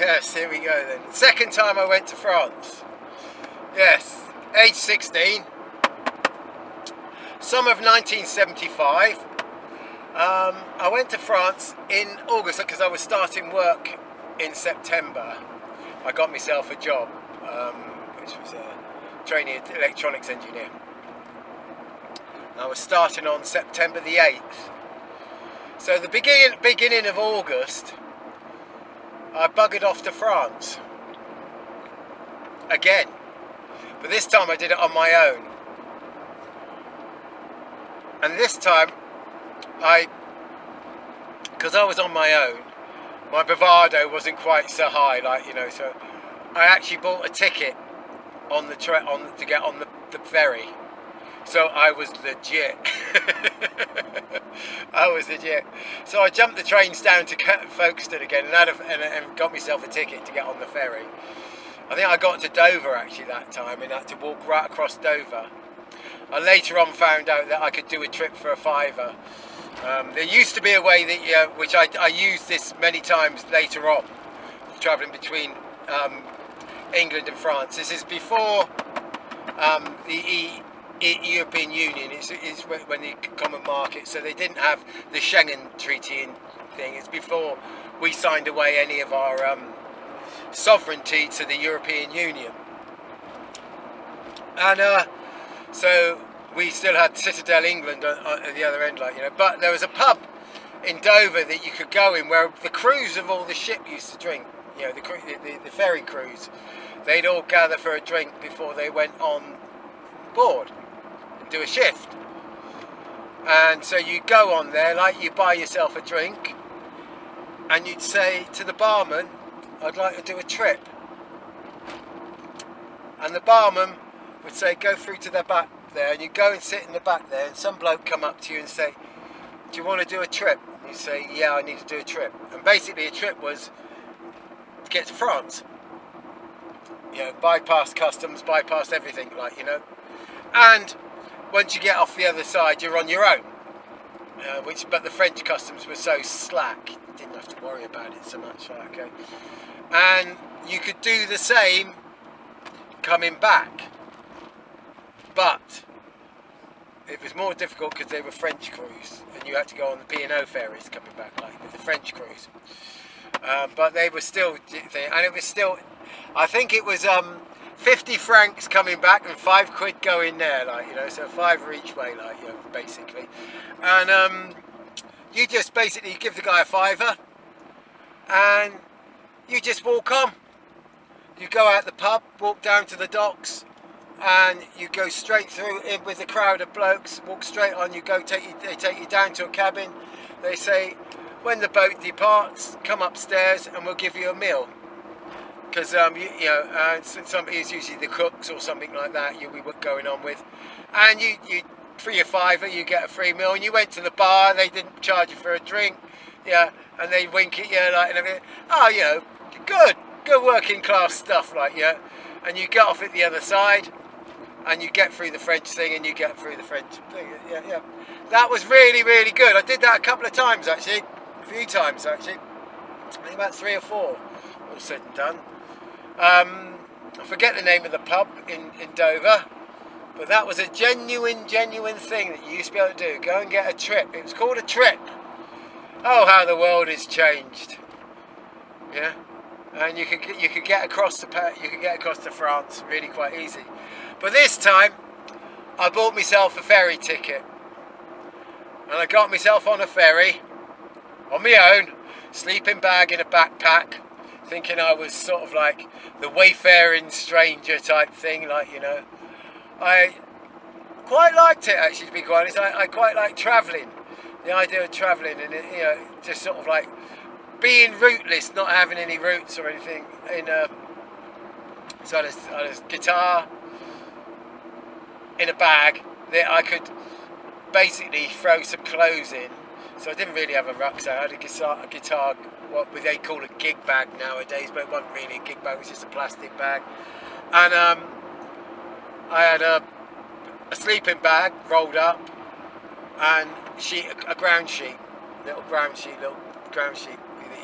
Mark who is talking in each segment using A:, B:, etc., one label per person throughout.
A: Yes, here we go then. Second time I went to France. Yes, age 16. Summer of 1975. I went to France in August because I was starting work in September. I got myself a job, which was a trainee electronics engineer. And I was starting on September the 8th. So the beginning of August, I buggered off to France again, but this time I did it on my own. And this time, because I was on my own, my bravado wasn't quite so high, like, you know. So I actually bought a ticket on the to get on the ferry. So I was legit. I was legit. So I jumped the trains down to Folkestone again and got myself a ticket to get on the ferry. I think I got to Dover actually that time and had to walk right across Dover. I later on found out that I could do a trip for a £5. There used to be a way that, which I used this many times later on, travelling between England and France. This is before the European Union. It's when the common market, so they didn't have the Schengen Treaty and thing. It's before we signed away any of our sovereignty to the European Union. And so we still had Citadel England at the other end, like, you know. But there was a pub in Dover that you could go in where the crews of all the ship used to drink. You know, the ferry crews. They'd all gather for a drink before they went on board and do a shift. And so you go on there, like, you buy yourself a drink, and you'd say to the barman, "I'd like to do a trip." And the barman would say, "Go through to the back there," and you go and sit in the back there, and some bloke come up to you and say, "Do you want to do a trip?" And you say, "Yeah, I need to do a trip." And basically a trip was to get to France. You know, bypass customs, bypass everything, like, you know. And once you get off the other side, you're on your own. But the French customs were so slack, you didn't have to worry about it so much. Okay. And you could do the same coming back, but it was more difficult because they were French crews, and you had to go on the P&O ferries coming back, like with the French crews. But they were still, and it was still, I think it was 50 francs coming back and £5 going there, like, you know, so £5 each way, like, you know, basically. And you just basically give the guy a £5 and you just walk on. You go out the pub, walk down to the docks, and you go straight through in with a crowd of blokes, walk straight on. You go, they take you down to a cabin. They say, when the boat departs, come upstairs and we'll give you a meal. Because you know, it's usually the cooks or something like that we were going on with, and you for your £5 you get a free meal. And you went to the bar, they didn't charge you for a drink, yeah, and they wink at you, like, and everything. Oh, you know, good working class stuff, like, yeah. And you get off at the other side, and you get through the French thing, and you get through the French thing, yeah. That was really, really good. I did that a couple of times actually, a few times actually. I think about 3 or 4, all said and done. I forget the name of the pub in Dover, but that was a genuine thing that you used to be able to do. Go and get a trip. It was called a trip. Oh, how the world has changed. Yeah, and you could get across to France really quite easy. But this time, I bought myself a ferry ticket, and I got myself on a ferry on my own, sleeping bag in a backpack, thinking I was sort of like the wayfaring stranger type thing, like, you know. I quite liked it actually, to be quite honest. I quite like travelling, the idea of travelling, and, you know, just sort of like being routeless, not having any routes or anything. So I had a guitar in a bag that I could basically throw some clothes in. So I didn't really have a rucksack. I had a guitar, what they call a gig bag nowadays, but it wasn't really a gig bag, it was just a plastic bag. And I had a sleeping bag rolled up, and a ground sheet, little ground sheet that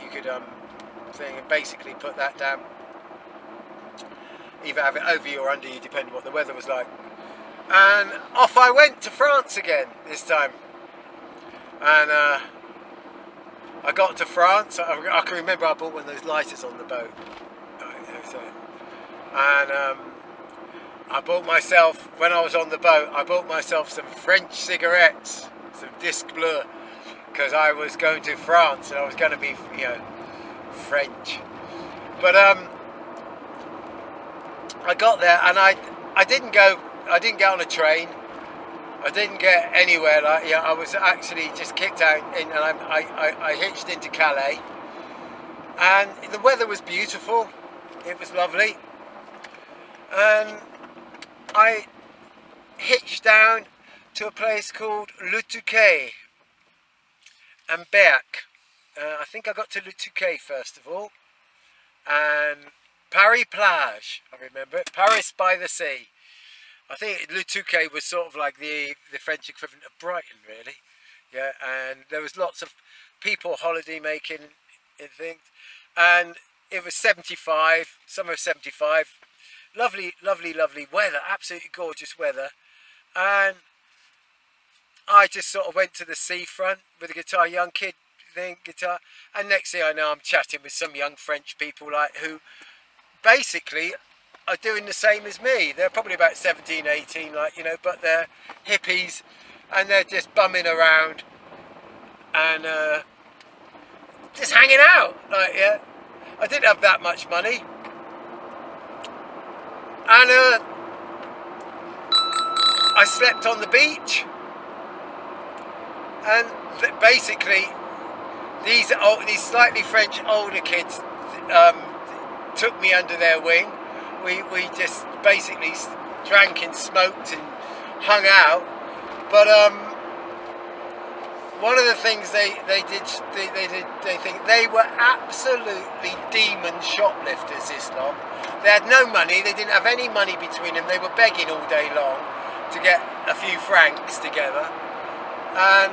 A: you could thing and basically put that down. Either have it over you or under you, depending on what the weather was like. And off I went to France again this time. And I got to France. I can remember I bought one of those lighters on the boat. And I bought myself, when I was on the boat, I bought myself some French cigarettes, some Disc Bleu, because I was going to France and I was going to be, you know, French. But I got there and I didn't get on a train. I didn't get anywhere. Like, yeah, I was actually just kicked out in, and I hitched into Calais. And the weather was beautiful. It was lovely. And I hitched down to a place called Le Touquet and Berck. I think I got to Le Touquet first of all. And Paris Plage, I remember it. Paris by the sea. I think Le Touquet was sort of like the French equivalent of Brighton, really. Yeah, and there was lots of people holiday making and things. And it was 75, summer of 75. Lovely, lovely, lovely weather, absolutely gorgeous weather. And I just sort of went to the seafront with a guitar, young kid thing, guitar. And next thing I know, I'm chatting with some young French people like who basically are doing the same as me. They're probably about 17, 18, like, you know, but they're hippies and they're just bumming around and just hanging out. Like, yeah, I didn't have that much money. And I slept on the beach, and basically these slightly French older kids took me under their wing. We just basically drank and smoked and hung out. But one of the things they think they were absolutely demon shoplifters, this lot. They had no money, they didn't have any money between them, they were begging all day long to get a few francs together. And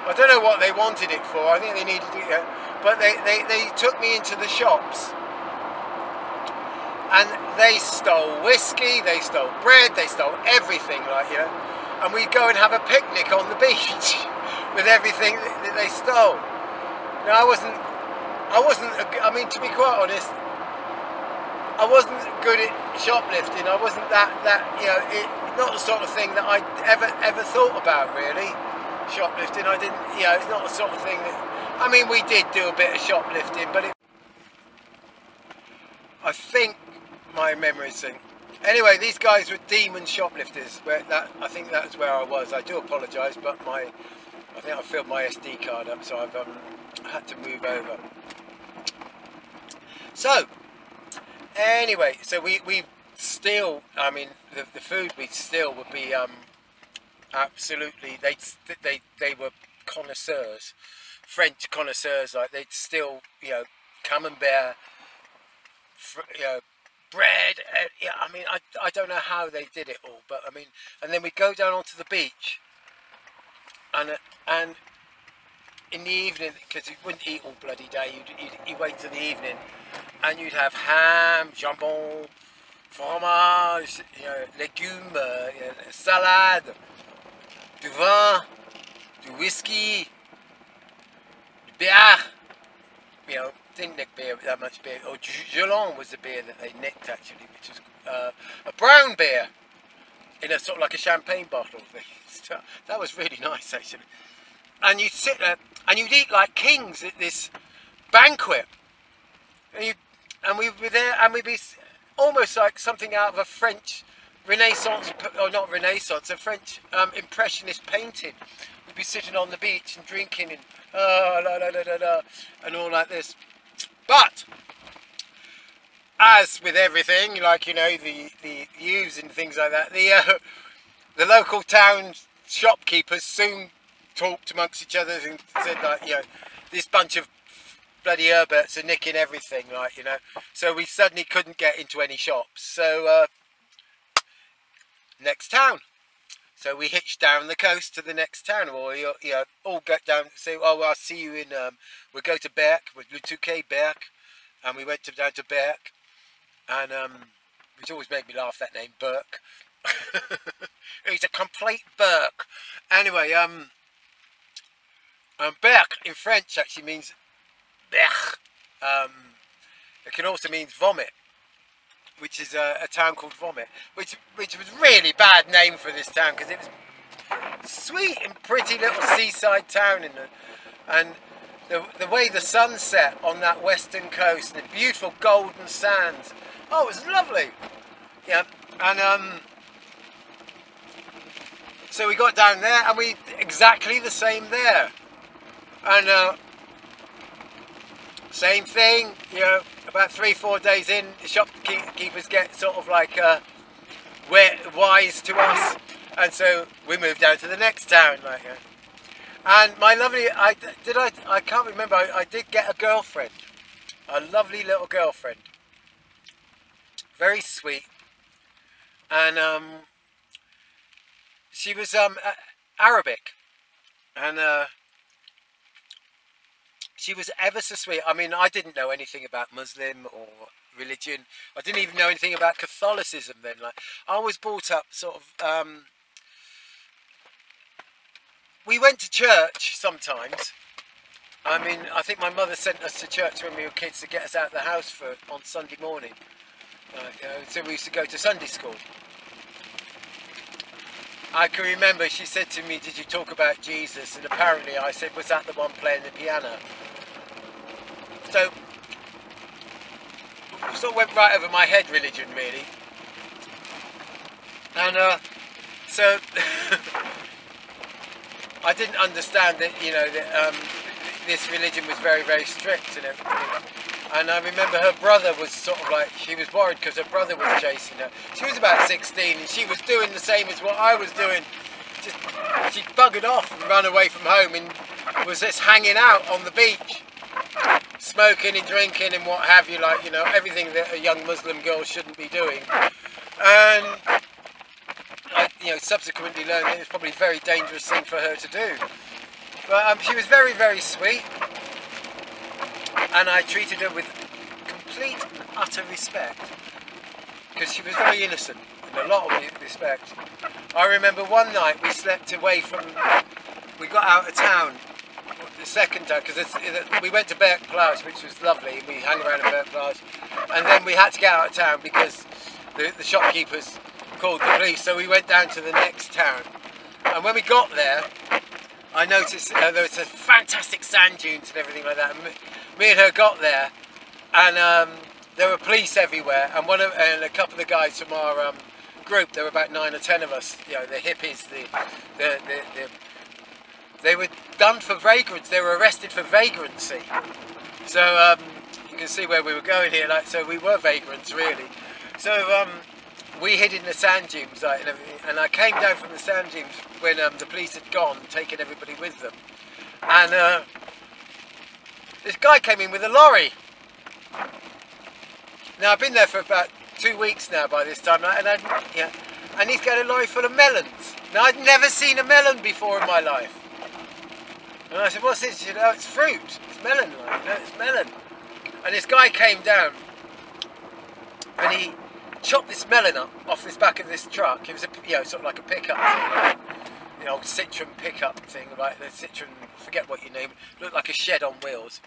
A: I don't know what they wanted it for, I think they needed it, but they took me into the shops. And they stole whiskey, they stole bread, they stole everything, like, you know. And we'd go and have a picnic on the beach with everything that they stole. Now I mean, to be quite honest, I wasn't good at shoplifting. I wasn't that you know, not the sort of thing that I ever thought about, really. Shoplifting, I didn't, you know, it's not the sort of thing that, I mean, we did do a bit of shoplifting, but I think my memory's thing. Anyway, these guys were demon shoplifters. I think that's where I was. I do apologise, but I think I filled my SD card up, so I've had to move over. So anyway, so we still, I mean, the food we still would be absolutely. They were connoisseurs, French connoisseurs. Like, they'd still, you know, camembert, you know, bread. Yeah, I mean, I don't know how they did it all, but I mean, and then we'd go down onto the beach, and in the evening, because you wouldn't eat all bloody day, you'd wait till the evening, and you'd have ham, jambon, fromage, you know, légumes, you know, salade, du vin, du whiskey, du bière, you know. Didn't nick beer, that much beer. Or Gelon was the beer that they nicked, actually, which was a brown beer in a sort of like a champagne bottle thing. So that was really nice, actually. And you'd sit there and you'd eat like kings at this banquet. And we'd be there, and we'd be almost like something out of a French Renaissance, or not Renaissance, a French impressionist painting. We'd be sitting on the beach and drinking and and all like this. But as with everything, like, you know, the youths and things like that, the local town shopkeepers soon talked amongst each other and said, like, you know, this bunch of bloody Herberts are nicking everything, like, you know. So we suddenly couldn't get into any shops. So next town. So we hitched down the coast to the next town, or you know, all get down. Say, oh, well, I'll see you in. We'll go to Berck, with Le Touquet, Berck, and we went down to Berck, and which always made me laugh, that name, Berck. He's a complete Berck. Anyway, Berck in French actually means Berck. It can also mean vomit, which is a town called Vomit, which was a really bad name for this town, because it was sweet and pretty little seaside town and the way the sun set on that western coast, the beautiful golden sands. Oh, it was lovely. Yeah, and so we got down there, and we exactly the same there, and same thing. You know, about 3-4 days in, the shopkeepers get sort of like wise to us, and so we moved down to the next town, like. And my lovely, I can't remember. I did get a girlfriend, a lovely little girlfriend, very sweet, and she was Arabic, and she was ever so sweet. I mean, I didn't know anything about Muslim or religion. I didn't even know anything about Catholicism then. Like, I was brought up sort of. We went to church sometimes. I mean, I think my mother sent us to church when we were kids to get us out of the house on Sunday morning. So we used to go to Sunday school. I can remember she said to me, "Did you talk about Jesus?" And apparently I said, "Was that the one playing the piano?" So it sort of went right over my head, religion, really. And so I didn't understand that, you know, that this religion was very, very strict and everything. And I remember her brother was sort of like, she was worried because her brother was chasing her. She was about 16 and she was doing the same as what I was doing. She buggered off and ran away from home and was just hanging out on the beach, smoking and drinking and what have you, like, you know, everything that a young Muslim girl shouldn't be doing. And I, you know, subsequently learned that it was probably a very dangerous thing for her to do. But she was very, very sweet, and I treated her with complete and utter respect, because she was very innocent in a lot of respect. I remember one night we slept away from, we got out of town, the second time, because we went to Berck Plage, which was lovely, we hung around at Berck Plage, and then we had to get out of town because the shopkeepers called the police, so we went down to the next town. And when we got there, I noticed there was a fantastic sand dunes and everything like that. And me and her got there, and there were police everywhere. And a couple of the guys from our group, there were about 9 or 10 of us. You know, the hippies. They were done for vagrants. They were arrested for vagrancy. So you can see where we were going here. Like, so we were vagrants, really. So we hid in the sand dunes, like, and I came down from the sand dunes when the police had gone, taken everybody with them. And this guy came in with a lorry. Now I've been there for about 2 weeks now by this time, and he's got a lorry full of melons. Now I'd never seen a melon before in my life. And I said, "What's this?" He said, "Oh, it's fruit. It's melon, like, you know, it's melon." And this guy came down, and he chopped this melon up off this back of this truck. It was sort of like a pickup thing, like, you know, Citroen pickup thing, like the Citroen, forget what you name it, looked like a shed on wheels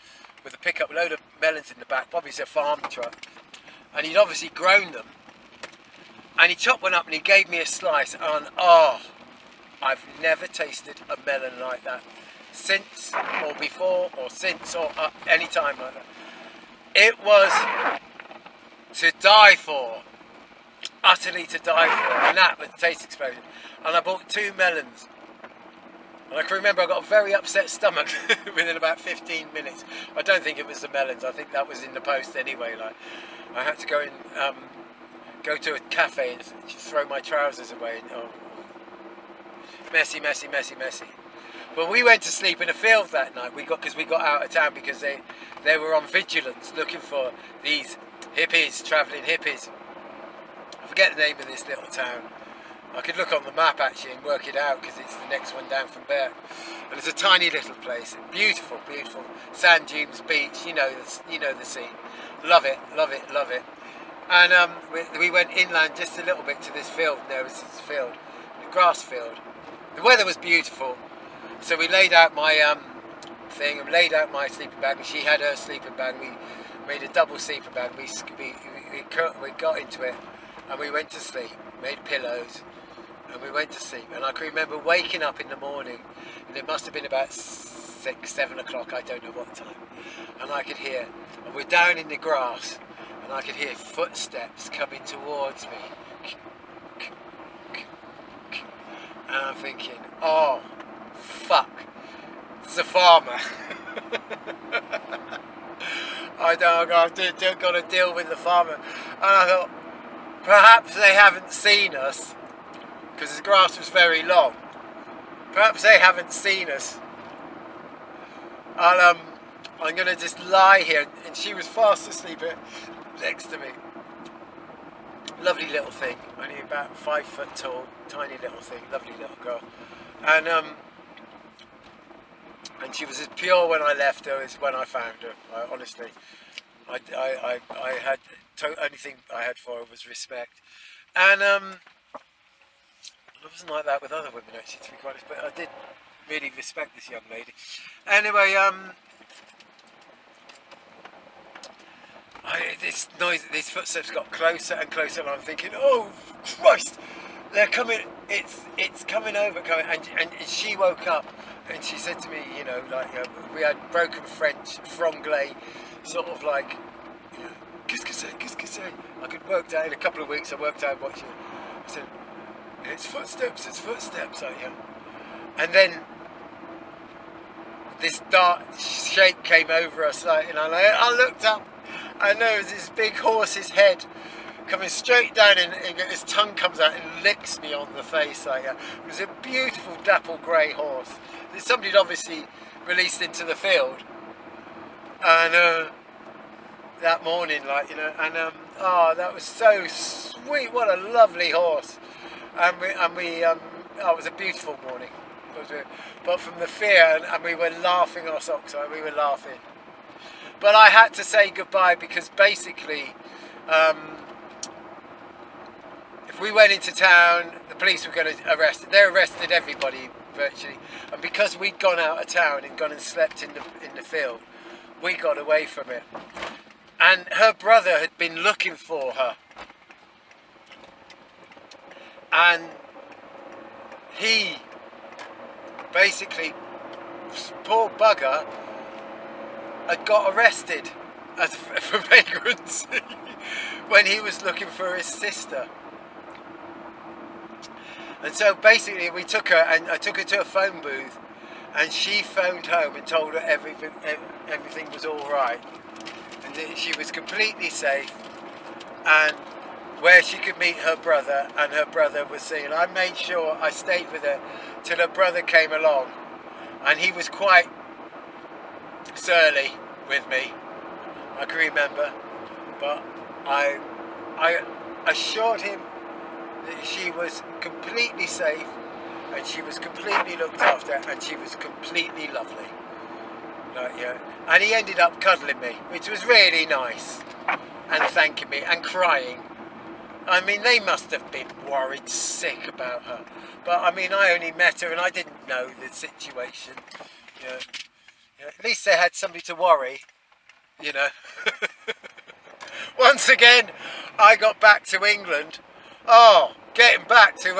A: with a pickup, a load of melons in the back, probably it's a farm truck, and he'd obviously grown them, and he chopped one up and he gave me a slice, and oh, I've never tasted a melon like that since, or before, or since, or any time like that. It was to die for. Utterly to die for, and that was a taste explosion. And I bought 2 melons, and I can remember I got a very upset stomach within about 15 minutes. I don't think it was the melons, I think that was in the post anyway. Like, I had to go go to a cafe and throw my trousers away. Oh, messy, messy, messy, messy. But we went to sleep in a field that night. Because we got out of town because they were on vigilance looking for these hippies, travelling hippies. I forget the name of this little town. I could look on the map actually and work it out because it's the next one down from Berk. And it's a tiny little place, beautiful, beautiful. Sand dunes, beach, you know the scene. Love it, love it, love it. And we went inland just a little bit to this field. There was this field, the grass field. The weather was beautiful, so we laid out my thing and laid out my sleeping bag, and she had her sleeping bag. We made a double sleeping bag. We got into it and we went to sleep. Made pillows and we went to sleep. And I can remember waking up in the morning, and it must have been about 6, 7 o'clock. I don't know what time. And I could hear, and we're down in the grass, and I could hear footsteps coming towards me. And I'm thinking, oh, fuck, it's a farmer. I don't got to deal with the farmer. And I thought, perhaps they haven't seen us, because the grass was very long. Perhaps they haven't seen us. I'm going to just lie here. And she was fast asleep next to me. Lovely little thing, only about 5 foot tall, tiny little thing, lovely little girl. And she was as pure when I left her as when I found her. Honestly, I had only thing I had for her was respect. And I wasn't like that with other women actually, to be quite honest, but I did really respect this young lady. Anyway, these footsteps got closer and closer, and I'm thinking, oh Christ, they're coming, it's coming over, and she woke up and she said to me, you know, like we had broken French, franglais, sort of like, you know, qu'est-ce que c'est? I could work out in a couple of weeks. I worked out what she. I said, it's footsteps, like, yeah. And then this dark shape came over us, like, and I looked up, and there was this big horse's head coming straight down, and his tongue comes out and licks me on the face, like, yeah. It was a beautiful dapple grey horse that somebody had obviously released into the field, and that morning, like, you know, and oh, that was so sweet. What a lovely horse. And we oh, it was a beautiful morning. But from the fear, and we were laughing our socks off. We were laughing. But I had to say goodbye, because basically, if we went into town, the police were going to arrest. They arrested everybody virtually, and because we'd gone out of town and gone and slept in the field, we got away from it. And her brother had been looking for her, and he basically, poor bugger, had got arrested for vagrancy when he was looking for his sister. And so basically we took her, and I took her to a phone booth, and she phoned home and told her everything was all right, and that she was completely safe, and where she could meet her brother, and her brother was seeing. I made sure I stayed with her till her brother came along, and he was quite surly with me, I can remember, but I assured him that she was completely safe, and she was completely looked after, and she was completely lovely. Like, yeah. And he ended up cuddling me, which was really nice, and thanking me and crying. I mean, they must have been worried sick about her, but I mean, I only met her and I didn't know the situation. Yeah. Yeah. At least they had somebody to worry, you know. Once again, I got back to England. Oh, getting back to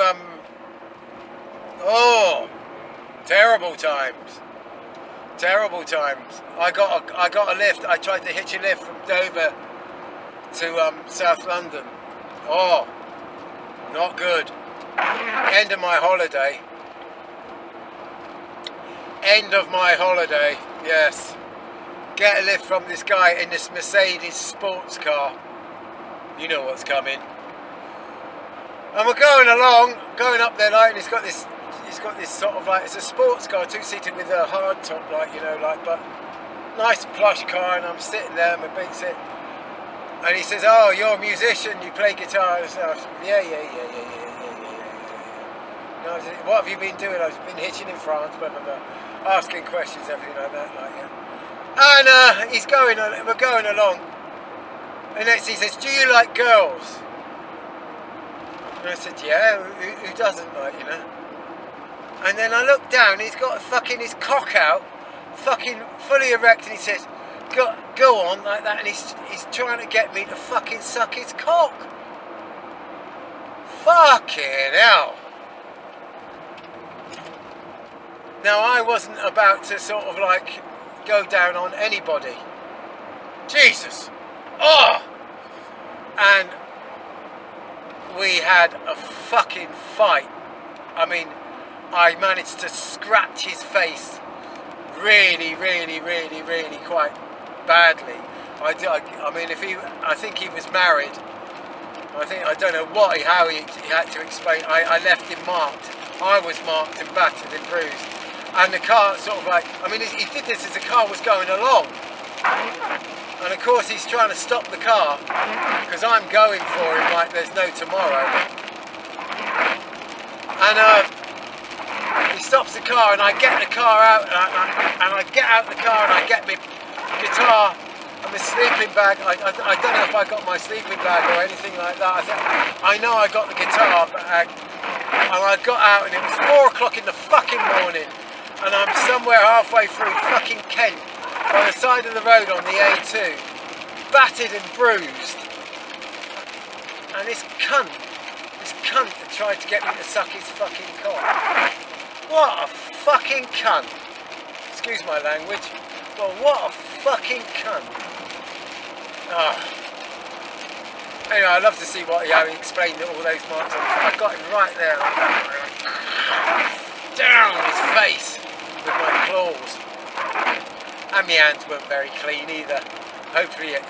A: oh, terrible times. Terrible times. I got a lift. I tried to hitch a lift from Dover to South London. Oh, not good. End of my holiday. End of my holiday. Yes. Get a lift from this guy in this Mercedes sports car. You know what's coming. And we're going along, going up there, like, and he's got this sort of like, it's a sports car, two-seated with a hard top, like, you know, like, but nice plush car, and I'm sitting there, my big sit, and he says, oh, you're a musician, you play guitar, and stuff. Yeah. And I said, what have you been doing? I've been hitching in France, blah, blah, blah. Asking questions, everything like that, like, yeah. And he's going on, we're going along. And next he says, do you like girls? And I said, yeah, who doesn't, like, you know? And then I look down, he's got fucking his cock out, fucking fully erect, and he says, go on, like that, and he's trying to get me to fucking suck his cock. Fucking hell. Now, I wasn't about to sort of like go down on anybody. Jesus. Oh! And we had a fucking fight. I mean, I managed to scratch his face really, really, really, really quite badly. I mean, I think he was married. I don't know how he had to explain. I left him marked. I was marked and battered and bruised. And the car sort of like, I mean, he did this as the car was going along. And of course he's trying to stop the car because I'm going for him like there's no tomorrow. And he stops the car and I get the car out and I get out the car and I get my guitar and my sleeping bag. I don't know if I got my sleeping bag or anything like that. I know I got the guitar bag and I got out and it was 4 o'clock in the fucking morning. And I'm somewhere halfway through fucking Kent, by the side of the road on the A2, battered and bruised. And this cunt that tried to get me to suck his fucking cock. What a fucking cunt. Excuse my language, but what a fucking cunt. Oh. Anyway, I'd love to see how he explained all those marks. I got him right there, down on his face. With my claws, and my hands weren't very clean either. Hopefully it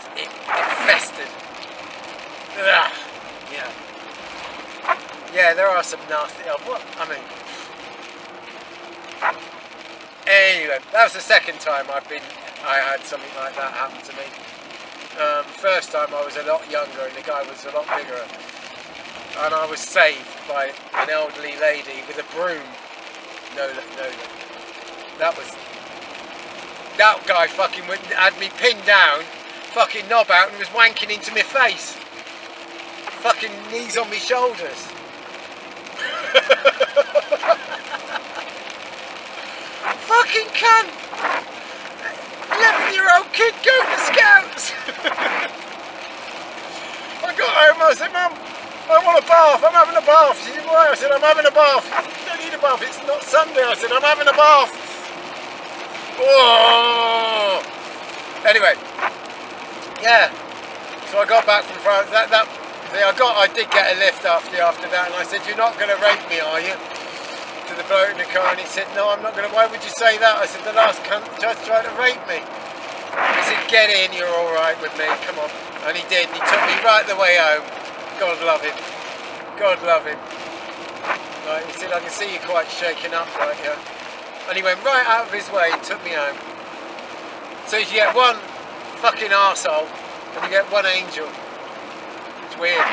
A: festered. Ugh. Yeah, there are some nasty. What I mean. Anyway, that was the second time I had something like that happen to me. First time I was a lot younger and the guy was a lot bigger, and I was saved by an elderly lady with a broom. No. That guy fucking had me pinned down, fucking knob out, and was wanking into my face. Fucking knees on my shoulders. Fucking cunt! 11-year-old kid going to Scouts! I got home, I said, Mum, I want a bath, I'm having a bath. She said, why? I said, I'm having a bath. You don't need a bath, it's not Sunday. I said, I'm having a bath. Whoa! Anyway, yeah. So I got back from France. I did get a lift after that, and I said, "You're not going to rape me, are you?" To the bloke in the car, and he said, "No, I'm not going to." Why would you say that? I said, "The last cunt just tried to rape me." He said, "Get in, you're all right with me. Come on." And he did. And he took me right the way home. God love him. God love him. Like, he said, "I can see you quite shaken up, right here." And he went right out of his way and took me home. So you get one fucking arsehole and you get one angel. It's weird.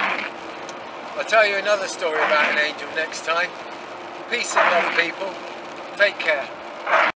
A: I'll tell you another story about an angel next time. Peace and love, people. Take care.